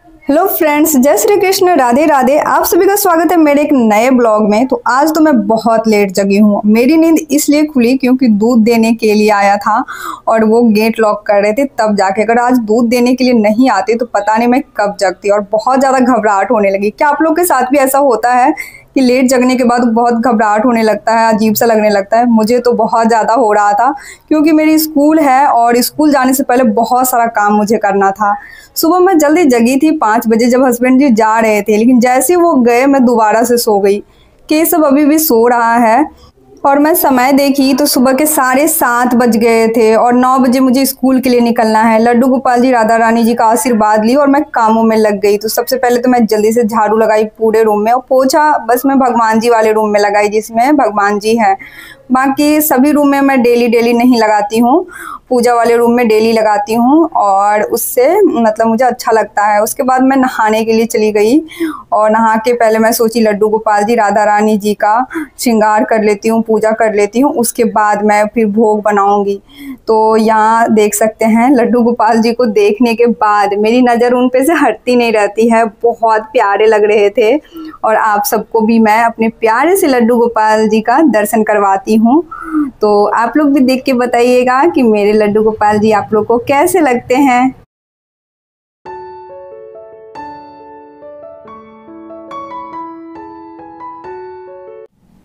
Hello friends, जय श्री कृष्ण, राधे राधे। आप सभी का स्वागत है मेरे एक नए ब्लॉग में। तो आज तो मैं बहुत लेट जगी हूँ। मेरी नींद इसलिए खुली क्योंकि दूध देने के लिए आया था और वो गेट लॉक कर रहे थे, तब जाके। अगर आज दूध देने के लिए नहीं आते तो पता नहीं मैं कब जगती। और बहुत ज़्यादा घबराहट होने लगी। क्या आप लोग के साथ भी ऐसा होता है कि लेट जगने के बाद बहुत घबराहट होने लगता है, अजीब सा लगने लगता है? मुझे तो बहुत ज़्यादा हो रहा था क्योंकि मेरी स्कूल है और स्कूल जाने से पहले बहुत सारा काम मुझे करना था। सुबह मैं जल्दी जगी थी 5 बजे जब हस्बैंड जी जा रहे थे, लेकिन जैसे वो गए मैं दोबारा से सो गई। केशव अभी भी सो रहा है और मैं समय देखी तो सुबह के 7:30 बज गए थे और 9 बजे मुझे स्कूल के लिए निकलना है। लड्डू गोपाल जी, राधा रानी जी का आशीर्वाद ली और मैं कामों में लग गई। तो सबसे पहले तो मैं जल्दी से झाड़ू लगाई पूरे रूम में और पोछा बस मैं भगवान जी वाले रूम में लगाई जिसमें भगवान जी हैं। बाकी सभी रूम में मैं डेली नहीं लगाती हूँ, पूजा वाले रूम में डेली लगाती हूँ और उससे मतलब मुझे अच्छा लगता है। उसके बाद मैं नहाने के लिए चली गई और नहा के पहले मैं सोची लड्डू गोपाल जी, राधा रानी जी का श्रृंगार कर लेती हूँ, पूजा कर लेती हूँ, उसके बाद मैं फिर भोग बनाऊंगी। तो यहाँ देख सकते हैं लड्डू गोपाल जी को देखने के बाद मेरी नज़र उन पे से हटती नहीं रहती है। बहुत प्यारे लग रहे थे और आप सबको भी मैं अपने प्यारे से लड्डू गोपाल जी का दर्शन करवाती हूँ। तो आप लोग भी देख के बताइएगा कि मेरे लड्डू गोपाल जी आप लोग को कैसे लगते हैं।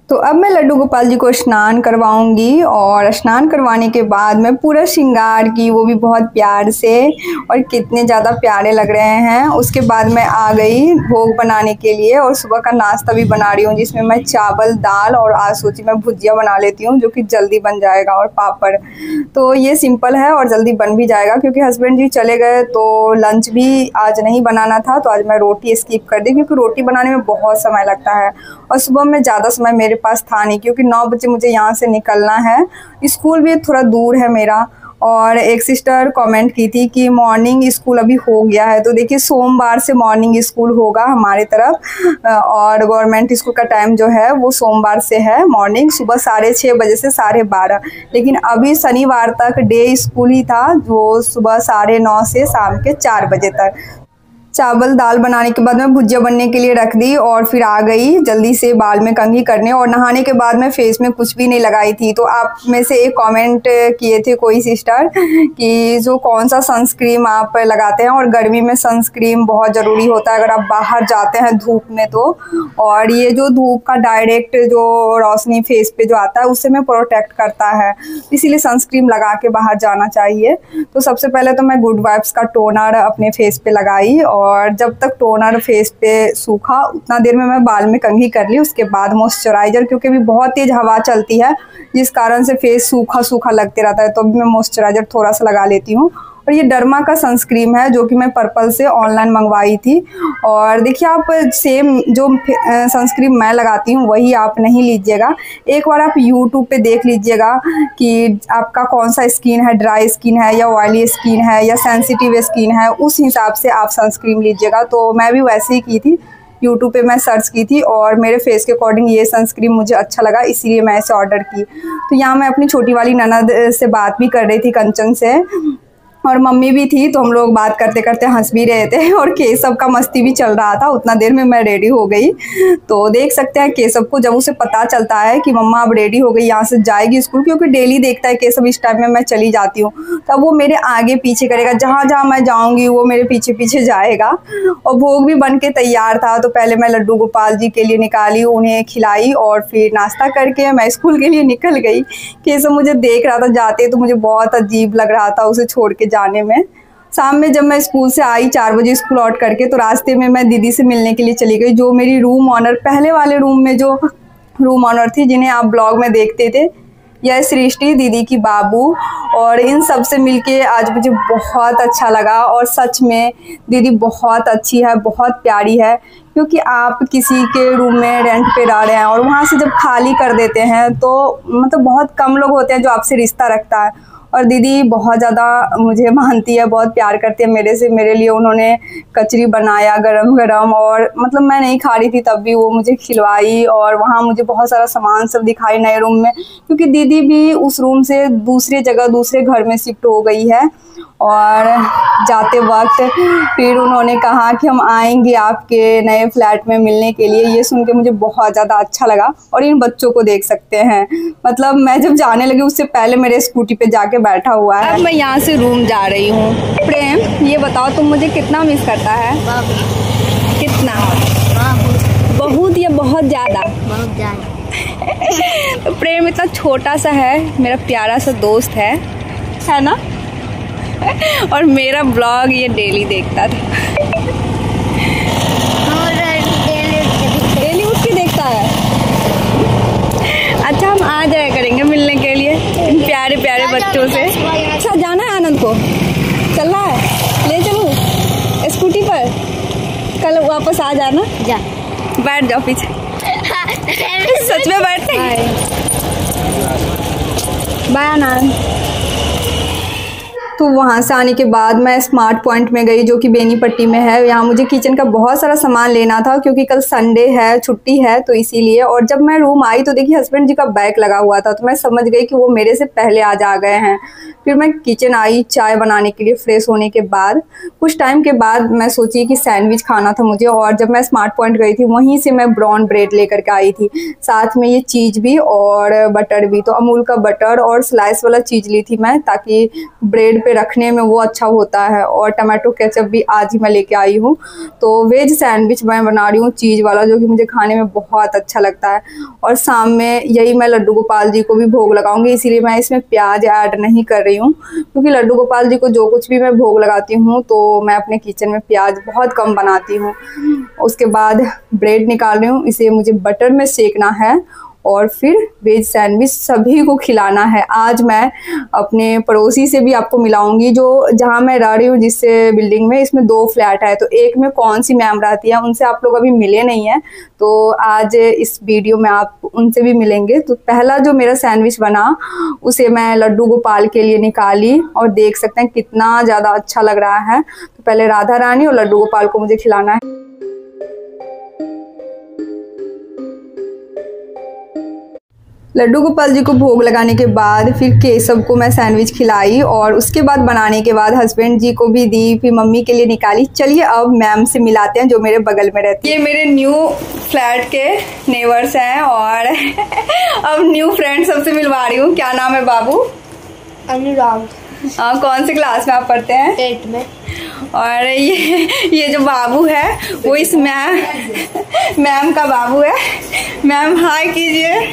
तो अब मैं लड्डू गोपाल जी को स्नान करवाऊंगी और स्नान करवाने के बाद मैं पूरा श्रृंगार की, वो भी बहुत प्यार से, और कितने ज़्यादा प्यारे लग रहे हैं। उसके बाद मैं आ गई भोग बनाने के लिए और सुबह का नाश्ता भी बना रही हूँ जिसमें मैं चावल, दाल और आज सोची मैं भुजिया बना लेती हूँ जो कि जल्दी बन जाएगा, और पापड़। तो ये सिंपल है और जल्दी बन भी जाएगा क्योंकि हस्बैंड जी चले गए तो लंच भी आज नहीं बनाना था। तो आज मैं रोटी स्किप कर दी क्योंकि रोटी बनाने में बहुत समय लगता है और सुबह में ज़्यादा समय मेरे पास था नहीं क्योंकि 9 बजे मुझे यहाँ से निकलना है। स्कूल भी थोड़ा दूर है मेरा। और एक सिस्टर कमेंट की थी कि मॉर्निंग स्कूल अभी हो गया है। तो देखिए सोमवार से मॉर्निंग स्कूल होगा हमारे तरफ और गवर्नमेंट स्कूल का टाइम जो है वो सोमवार से है मॉर्निंग, सुबह 6:30 बजे से 12:30। लेकिन अभी शनिवार तक डे स्कूल ही था जो सुबह 9:30 से शाम के 4 बजे तक। चावल दाल बनाने के बाद मैं भुजिया बनने के लिए रख दी और फिर आ गई जल्दी से बाल में कंघी करने। और नहाने के बाद मैं फेस में कुछ भी नहीं लगाई थी। तो आप में से एक कमेंट किए थे कोई सिस्टर कि जो कौन सा सनस्क्रीन आप लगाते हैं, और गर्मी में सनस्क्रीन बहुत ज़रूरी होता है अगर आप बाहर जाते हैं धूप में तो। और ये जो धूप का डायरेक्ट जो रोशनी फेस पे जो आता है उससे में प्रोटेक्ट करता है, इसीलिए सनस्क्रीन लगा के बाहर जाना चाहिए। तो सबसे पहले तो मैं गुड वाइब्स का टोनर अपने फेस पे लगाई और जब तक टोनर फेस पे सूखा उतना देर में मैं बाल में कंघी कर ली। उसके बाद मॉइस्चराइज़र, क्योंकि अभी बहुत तेज़ हवा चलती है जिस कारण से फेस सूखा सूखा लगते रहता है, तो अभी मैं मॉइस्चराइज़र थोड़ा सा लगा लेती हूँ। और ये डर्मा का सनस्क्रीन है जो कि मैं पर्पल से ऑनलाइन मंगवाई थी। और देखिए आप सेम जो सनस्क्रीन मैं लगाती हूँ वही आप नहीं लीजिएगा, एक बार आप यूट्यूब पे देख लीजिएगा कि आपका कौन सा स्किन है, ड्राई स्किन है या ऑयली स्किन है या सेंसिटिव स्किन है, उस हिसाब से आप सनस्क्रीन लीजिएगा। तो मैं भी वैसे ही की थी, यूट्यूब पे मैं सर्च की थी और मेरे फेस के अकॉर्डिंग ये सनस्क्रीन मुझे अच्छा लगा, इसीलिए मैं इसे ऑर्डर की। तो यहाँ मैं अपनी छोटी वाली ननद से बात भी कर रही थी, कंचन से, और मम्मी भी थी। तो हम लोग बात करते करते हंस भी रहे थे और केशव का मस्ती भी चल रहा था। उतना देर में मैं रेडी हो गई। तो देख सकते हैं केशव को जब उसे पता चलता है कि मम्मा अब रेडी हो गई, यहाँ से जाएगी स्कूल, क्योंकि डेली देखता है केशव इस टाइम में मैं चली जाती हूँ, तब वो मेरे आगे पीछे करेगा, जहाँ जहाँ मैं जाऊँगी वो मेरे पीछे पीछे जाएगा। और भोग भी बन के तैयार था। तो पहले मैं लड्डू गोपाल जी के लिए निकाली, उन्हें खिलाई और फिर नाश्ता करके मैं स्कूल के लिए निकल गई। केशव मुझे देख रहा था जाते, तो मुझे बहुत अजीब लग रहा था उसे छोड़ के जाने में। शाम में जब मैं स्कूल से आई 4 बजे स्कूल आउट करके, तो रास्ते में मैं दीदी से मिलने के लिए चली गई, जो मेरी रूम ऑनर, पहले वाले रूम में जो रूम ऑनर थी जिन्हें आप ब्लॉग में देखते थे, यह सृष्टि दीदी की बाबू। और इन सब से मिलके आज मुझे बहुत अच्छा लगा। और सच में दीदी बहुत अच्छी है, बहुत प्यारी है, क्योंकि आप किसी के रूम में रेंट पे रह रहे हैं और वहाँ से जब खाली कर देते हैं तो मतलब बहुत कम लोग होते हैं जो आपसे रिश्ता रखता है। और दीदी बहुत ज़्यादा मुझे मानती है, बहुत प्यार करती है मेरे से। मेरे लिए उन्होंने कचरी बनाया गरम गरम, और मतलब मैं नहीं खा रही थी तब भी वो मुझे खिलवाई। और वहाँ मुझे बहुत सारा सामान सब दिखाई नए रूम में, क्योंकि दीदी भी उस रूम से दूसरी जगह दूसरे घर में शिफ्ट हो गई है। और जाते वक्त फिर उन्होंने कहा कि हम आएंगे आपके नए फ्लैट में मिलने के लिए। ये सुन के मुझे बहुत ज़्यादा अच्छा लगा। और इन बच्चों को देख सकते हैं, मतलब मैं जब जाने लगी उससे पहले मेरे स्कूटी पे जाके बैठा हुआ है। अब मैं यहाँ से रूम जा रही हूँ। प्रेम, ये बताओ तुम मुझे कितना मिस करता है? कितना? बहुत या बहुत ज़्यादा? बहुत ज़्यादा। तो प्रेम इतना छोटा सा है, मेरा प्यारा सा दोस्त है ना? और मेरा ब्लॉग ये डेली देखता था। डेली उठ के देखता है। अच्छा, हम आ जाया करेंगे मिलने के लिए इन प्यारे प्यारे बच्चों से। अच्छा, जाना है आनंद को? चलना है? ले चलूं स्कूटी पर? कल वापस आ जाना। जा, बैठ जाओ पीछे। सच में बैठते हैं? बाय आनंद। तो वहाँ से आने के बाद मैं स्मार्ट पॉइंट में गई, जो कि बेनीपट्टी में है। यहाँ मुझे किचन का बहुत सारा सामान लेना था, क्योंकि कल संडे है, छुट्टी है, तो इसीलिए। और जब मैं रूम आई तो देखिए हस्बैंड जी का बैग लगा हुआ था, तो मैं समझ गई कि वो मेरे से पहले आज आ गए हैं। फिर मैं किचन आई चाय बनाने के लिए। फ्रेश होने के बाद कुछ टाइम के बाद मैं सोची कि सैंडविच खाना था मुझे, और जब मैं स्मार्ट पॉइंट गई थी वहीं से मैं ब्राउन ब्रेड लेकर के आई थी, साथ में ये चीज़ भी और बटर भी। तो अमूल का बटर और स्लाइस वाला चीज़ ली थी मैं, ताकि ब्रेड पे रखने में वो अच्छा होता है। और टमाटो केचप भी आज ही मैं लेके आई हूँ। तो वेज सैंडविच मैं बना रही हूँ चीज़ वाला, जो कि मुझे खाने में बहुत अच्छा लगता है। और शाम में यही मैं लड्डू गोपाल जी को भी भोग लगाऊंगी, इसीलिए मैं इसमें प्याज ऐड नहीं कर रही हूँ, क्योंकि लड्डू गोपाल जी को जो कुछ भी मैं भोग लगाती हूँ तो मैं अपने किचन में प्याज बहुत कम बनाती हूँ। उसके बाद ब्रेड निकाल रही हूँ, इसे मुझे बटर में सेकना है और फिर वेज सैंडविच सभी को खिलाना है। आज मैं अपने पड़ोसी से भी आपको मिलाऊंगी, जो जहाँ मैं रह रही हूँ जिससे बिल्डिंग में, इसमें 2 फ्लैट है। तो एक में कौन सी मैम रहती है, उनसे आप लोग अभी मिले नहीं हैं, तो आज इस वीडियो में आप उनसे भी मिलेंगे। तो पहला जो मेरा सैंडविच बना उसे मैं लड्डू गोपाल के लिए निकाली, और देख सकते हैं कितना ज़्यादा अच्छा लग रहा है। तो पहले राधा रानी और लड्डू गोपाल को मुझे खिलाना है। लड्डू गोपाल जी को भोग लगाने के बाद फिर केशव को मैं सैंडविच खिलाई, और उसके बाद बनाने के बाद हस्बैंड जी को भी दी, फिर मम्मी के लिए निकाली। चलिए अब मैम से मिलाते हैं जो मेरे बगल में रहती है। ये मेरे न्यू फ्लैट के नेबर्स हैं, और अब न्यू फ्रेंड सबसे मिलवा रही हूँ। क्या नाम है बाबू? अनुराग। कौन से क्लास में आप पढ़ते हैं? 8 में। और ये जो बाबू है वो इस मैम का बाबू है। मैम हाय कीजिए।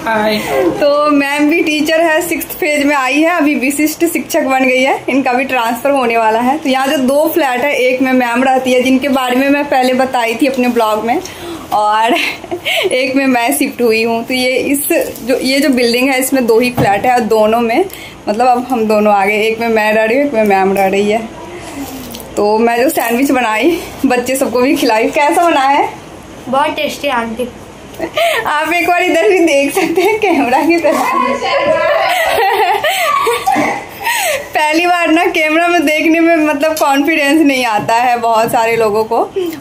हाय। तो मैम भी टीचर है, 6th फेज में आई है, अभी विशिष्ट शिक्षक बन गई है, इनका भी ट्रांसफर होने वाला है। तो यहाँ जो 2 फ्लैट है, एक में मैम रहती है जिनके बारे में मैं पहले बताई थी अपने ब्लॉग में, और एक में मैं शिफ्ट हुई हूँ। तो ये जो बिल्डिंग है इसमें 2 ही फ्लैट है, और दोनों में मतलब अब हम दोनों आ गए, एक में मैं रह रही हूँ, एक में मैम रह रही है। तो मैं जो सैंडविच बनाई बच्चे सबको भी खिलाई। कैसा बना है? बहुत टेस्टी आंटी। आप एक बार इधर भी देख सकते हैं कैमरा की तरफ। पहली बार ना कैमरा में देखने में मतलब कॉन्फिडेंस नहीं आता है बहुत सारे लोगों को,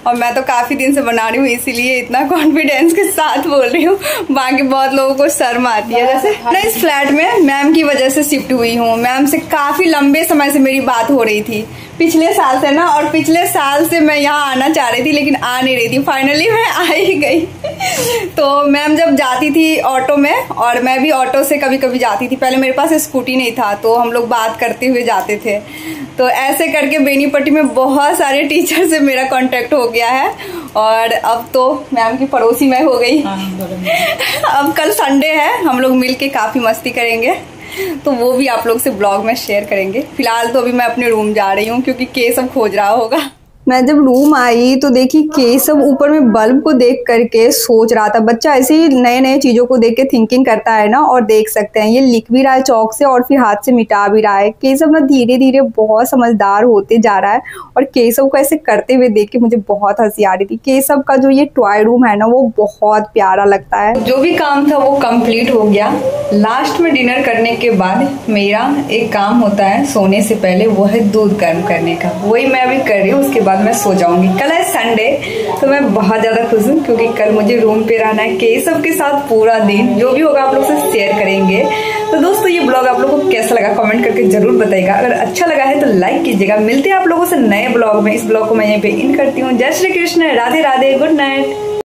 और मैं तो काफी दिन से बना रही हूँ इसीलिए इतना कॉन्फिडेंस के साथ बोल रही हूँ। बाकी बहुत लोगों को शर्म आती है। जैसे मैं इस फ्लैट में मैम की वजह से शिफ्ट हुई हूँ। मैम से काफी लंबे समय से मेरी बात हो रही थी, पिछले साल से ना, और पिछले साल से मैं यहाँ आना चाह रही थी लेकिन आ नहीं रही थी। फाइनली मैं आ ही गई। तो मैम जब जाती थी ऑटो में, और मैं भी ऑटो से कभी कभी जाती थी, पहले मेरे पास स्कूटी नहीं था तो हम लोग बात करते हुए जाते थे। तो ऐसे करके बेनीपट्टी में बहुत सारे टीचर से मेरा कांटेक्ट हो गया है, और अब तो मैम की पड़ोसी मैं हो गई। अब कल संडे है, हम लोग मिल के काफी मस्ती करेंगे, तो वो भी आप लोग से ब्लॉग में शेयर करेंगे। फिलहाल तो अभी मैं अपने रूम जा रही हूँ क्योंकि केशव खोज रहा होगा। मैं जब रूम आई तो देखी केशव ऊपर में बल्ब को देख करके सोच रहा था। बच्चा ऐसे ही नए नए चीजों को देख के थिंकिंग करता है ना, और देख सकते हैं ये लिख भी रहा है चौक से और फिर हाथ से मिटा भी रहा है। केशव ना धीरे धीरे बहुत समझदार होते जा रहा है, और केशव को ऐसे करते हुए देख के मुझे बहुत हंसी आ रही थी। केशव का जो ये टॉय रूम है ना वो बहुत प्यारा लगता है। जो भी काम था वो कंप्लीट हो गया। लास्ट में डिनर करने के बाद मेरा एक काम होता है सोने से पहले, वो है दूध गर्म करने का। वही मैं अभी कर रही हूँ, उसके बाद मैं सो जाऊंगी। कल है संडे, तो मैं बहुत ज्यादा खुश हूँ क्योंकि कल मुझे रूम पे रहना है केशव के साथ पूरा दिन। जो भी होगा आप लोग से शेयर करेंगे। तो दोस्तों ये ब्लॉग आप लोगों को कैसा लगा कमेंट करके जरूर बताइएगा। अगर अच्छा लगा है तो लाइक कीजिएगा। मिलते हैं आप लोगों से नए ब्लॉग में। इस ब्लॉग को मैं यहीं पे इन करती हूँ। जय श्री कृष्ण, राधे राधे, गुड नाइट।